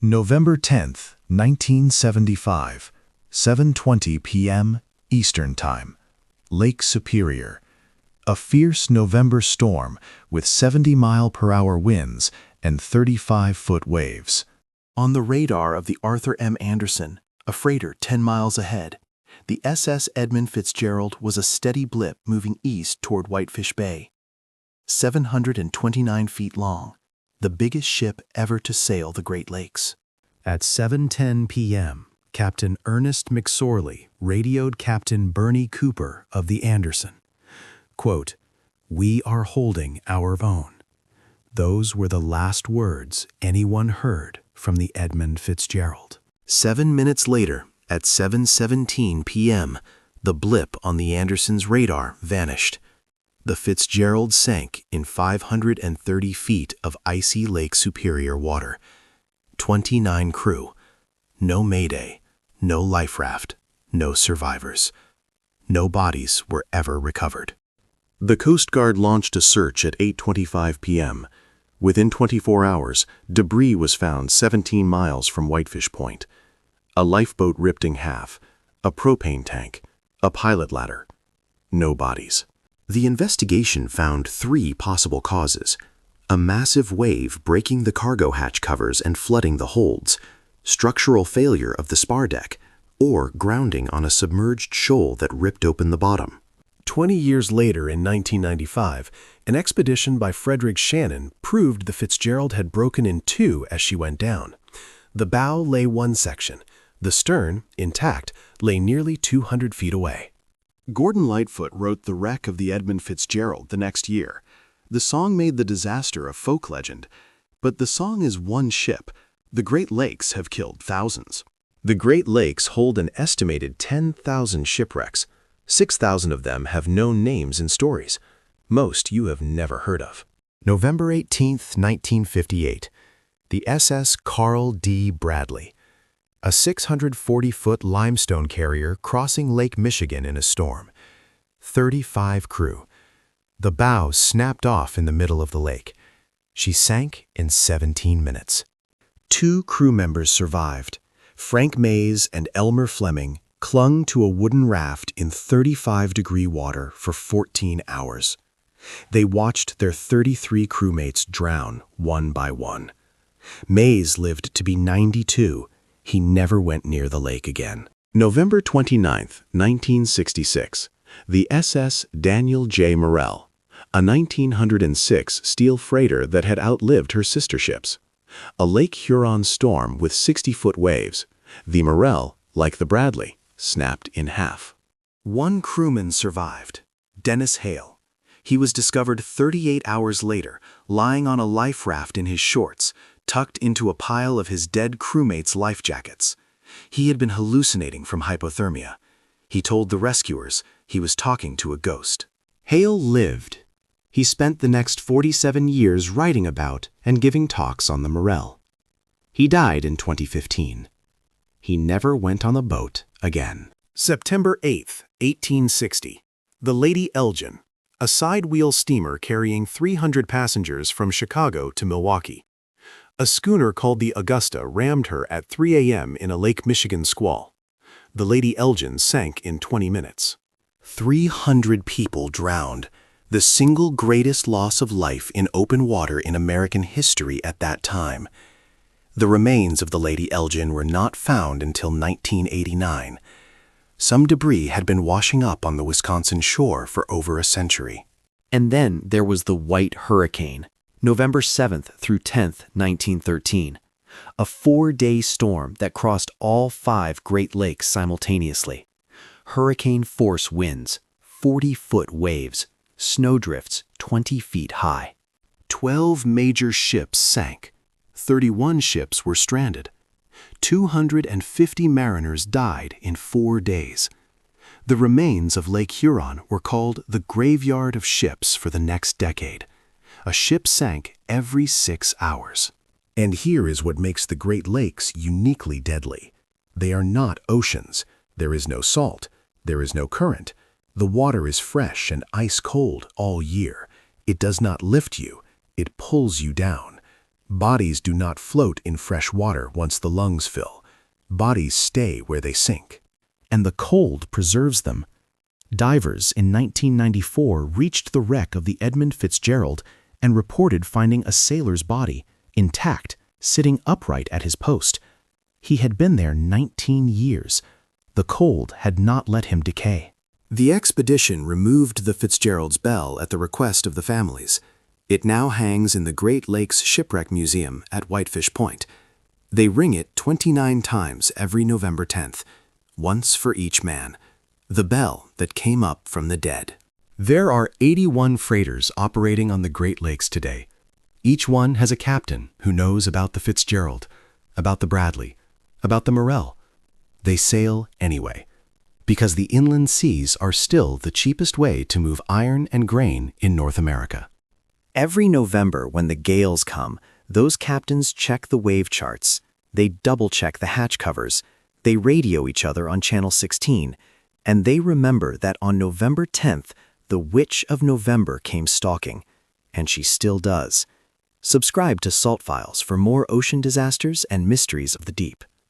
November 10th, 1975, 7:20 p.m. Eastern Time. Lake Superior. A fierce November storm with 70-mile-per-hour winds and 35-foot waves. On the radar of the Arthur M. Anderson, a freighter 10 miles ahead, the SS Edmund Fitzgerald was a steady blip moving east toward Whitefish Bay. 729 feet long, the biggest ship ever to sail the Great Lakes. At 7:10 p.m., Captain Ernest McSorley radioed Captain Bernie Cooper of the Anderson. Quote, "We are holding our own." Those were the last words anyone heard from the Edmund Fitzgerald. 7 minutes later, at 7:17 p.m., the blip on the Anderson's radar vanished. The Fitzgerald sank in 530 feet of icy Lake Superior water. 29 crew. No mayday, no life raft, no survivors. No bodies were ever recovered. The Coast Guard launched a search at 8:25 p.m. Within 24 hours, debris was found 17 miles from Whitefish Point. A lifeboat ripped in half, a propane tank, a pilot ladder. No bodies. The investigation found 3 possible causes: a massive wave breaking the cargo hatch covers and flooding the holds, structural failure of the spar deck, or grounding on a submerged shoal that ripped open the bottom. 20 years later, in 1995, an expedition by Frederick Shannon proved the Fitzgerald had broken in 2 as she went down. The bow lay one section. The stern, intact, lay nearly 200 feet away. Gordon Lightfoot wrote The Wreck of the Edmund Fitzgerald the next year. The song made the disaster a folk legend, but the song is one ship. The Great Lakes have killed thousands. The Great Lakes hold an estimated 10,000 shipwrecks. 6,000 of them have known names and stories. Most you have never heard of. November 18th, 1958. The SS Carl D. Bradley. A 640-foot limestone carrier crossing Lake Michigan in a storm. 35 crew. The bow snapped off in the middle of the lake. She sank in 17 minutes. 2 crew members survived. Frank Mays and Elmer Fleming clung to a wooden raft in 35-degree water for 14 hours. They watched their 33 crewmates drown one by one. Mays lived to be 92. He never went near the lake again. November 29, 1966. The SS Daniel J. Morell, a 1906 steel freighter that had outlived her sister ships. A Lake Huron storm with 60-foot waves. The Morell, like the Bradley, snapped in half. 1 crewman survived, Dennis Hale. He was discovered 38 hours later, lying on a life raft in his shorts, tucked into a pile of his dead crewmates' life jackets. He had been hallucinating from hypothermia. He told the rescuers he was talking to a ghost. Hale lived. He spent the next 47 years writing about and giving talks on the Morell. He died in 2015. He never went on the boat again. September 8, 1860. The Lady Elgin, a side-wheel steamer carrying 300 passengers from Chicago to Milwaukee. A schooner called the Augusta rammed her at 3 a.m. in a Lake Michigan squall. The Lady Elgin sank in 20 minutes. 300 people drowned, the single greatest loss of life in open water in American history at that time. The remains of the Lady Elgin were not found until 1989. Some debris had been washing up on the Wisconsin shore for over a century. And then there was the White Hurricane, November 7th through 10th, 1913. A 4-day storm that crossed all 5 Great Lakes simultaneously. Hurricane-force winds, 40-foot waves, snowdrifts 20 feet high. 12 major ships sank. 31 ships were stranded. 250 mariners died in 4 days. The remains of Lake Huron were called the graveyard of ships for the next decade. A ship sank every 6 hours. And here is what makes the Great Lakes uniquely deadly. They are not oceans. There is no salt. There is no current. The water is fresh and ice cold all year. It does not lift you. It pulls you down. Bodies do not float in fresh water once the lungs fill. Bodies stay where they sink. And the cold preserves them. Divers in 1994 reached the wreck of the Edmund Fitzgerald and reported finding a sailor's body, intact, sitting upright at his post. He had been there 19 years. The cold had not let him decay. The expedition removed the Fitzgerald's bell at the request of the families. It now hangs in the Great Lakes Shipwreck Museum at Whitefish Point. They ring it 29 times every November 10th, once for each man. The bell that came up from the dead. There are 81 freighters operating on the Great Lakes today. Each one has a captain who knows about the Fitzgerald, about the Bradley, about the Morell. They sail anyway, because the inland seas are still the cheapest way to move iron and grain in North America. Every November when the gales come, those captains check the wave charts. They double-check the hatch covers. They radio each other on Channel 16. And they remember that on November 10th, the Witch of November came stalking. And she still does. Subscribe to SALT Files for more ocean disasters and mysteries of the deep.